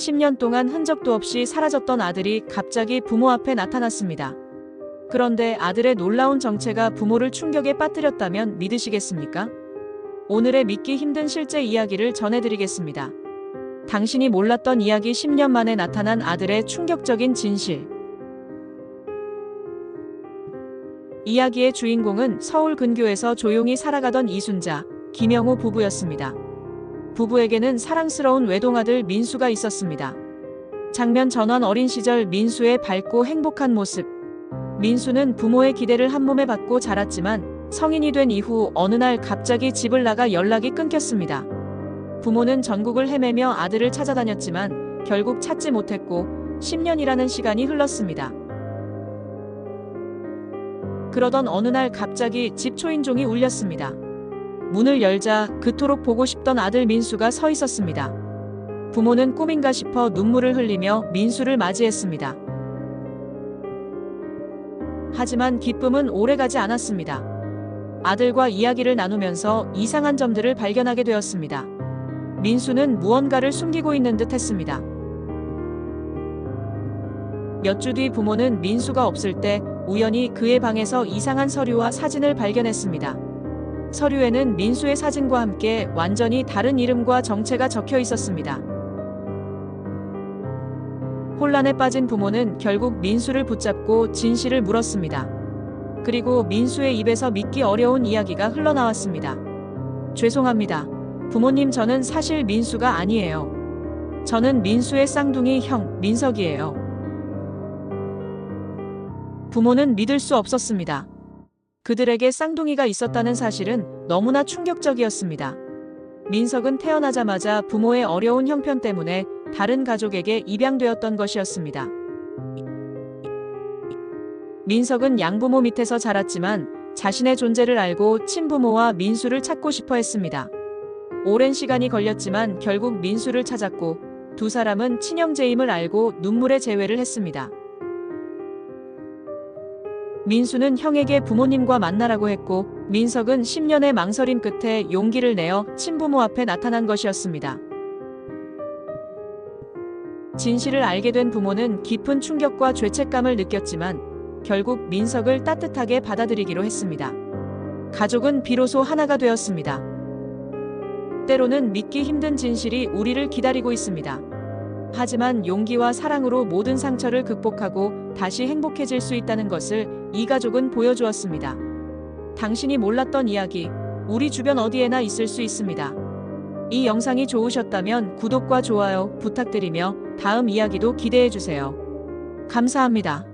10년 동안 흔적도 없이 사라졌던 아들이 갑자기 부모 앞에 나타났습니다. 그런데 아들의 놀라운 정체가 부모를 충격에 빠뜨렸다면 믿으시겠습니까? 오늘의 믿기 힘든 실제 이야기를 전해드리겠습니다. 당신이 몰랐던 이야기 10년 만에 나타난 아들의 충격적인 진실. 이야기의 주인공은 서울 근교에서 조용히 살아가던 이순자, 김영호 부부였습니다. 부부에게는 사랑스러운 외동아들 민수가 있었습니다. 장면 전환 어린 시절 민수의 밝고 행복한 모습. 민수는 부모의 기대를 한몸에 받고 자랐지만 성인이 된 이후 어느 날 갑자기 집을 나가 연락이 끊겼습니다. 부모는 전국을 헤매며 아들을 찾아다녔지만 결국 찾지 못했고 10년이라는 시간이 흘렀습니다. 그러던 어느 날 갑자기 집 초인종이 울렸습니다. 문을 열자 그토록 보고 싶던 아들 민수가 서 있었습니다. 부모는 꿈인가 싶어 눈물을 흘리며 민수를 맞이했습니다. 하지만 기쁨은 오래가지 않았습니다. 아들과 이야기를 나누면서 이상한 점들을 발견하게 되었습니다. 민수는 무언가를 숨기고 있는 듯 했습니다. 몇 주 뒤 부모는 민수가 없을 때 우연히 그의 방에서 이상한 서류와 사진을 발견했습니다. 서류에는 민수의 사진과 함께 완전히 다른 이름과 정체가 적혀 있었습니다. 혼란에 빠진 부모는 결국 민수를 붙잡고 진실을 물었습니다. 그리고 민수의 입에서 믿기 어려운 이야기가 흘러나왔습니다. 죄송합니다. 부모님, 저는 사실 민수가 아니에요. 저는 민수의 쌍둥이 형, 민석이에요. 부모는 믿을 수 없었습니다. 그들에게 쌍둥이가 있었다는 사실은 너무나 충격적이었습니다. 민석은 태어나자마자 부모의 어려운 형편 때문에 다른 가족에게 입양되었던 것이었습니다. 민석은 양부모 밑에서 자랐지만 자신의 존재를 알고 친부모와 민수를 찾고 싶어 했습니다. 오랜 시간이 걸렸지만 결국 민수를 찾았고 두 사람은 친형제임을 알고 눈물의 재회를 했습니다. 민수는 형에게 부모님과 만나라고 했고 민석은 10년의 망설임 끝에 용기를 내어 친부모 앞에 나타난 것이었습니다. 진실을 알게 된 부모는 깊은 충격과 죄책감을 느꼈지만 결국 민석을 따뜻하게 받아들이기로 했습니다. 가족은 비로소 하나가 되었습니다. 때로는 믿기 힘든 진실이 우리를 기다리고 있습니다. 하지만 용기와 사랑으로 모든 상처를 극복하고 다시 행복해질 수 있다는 것을 이 가족은 보여주었습니다. 당신이 몰랐던 이야기, 우리 주변 어디에나 있을 수 있습니다. 이 영상이 좋으셨다면 구독과 좋아요 부탁드리며 다음 이야기도 기대해주세요. 감사합니다.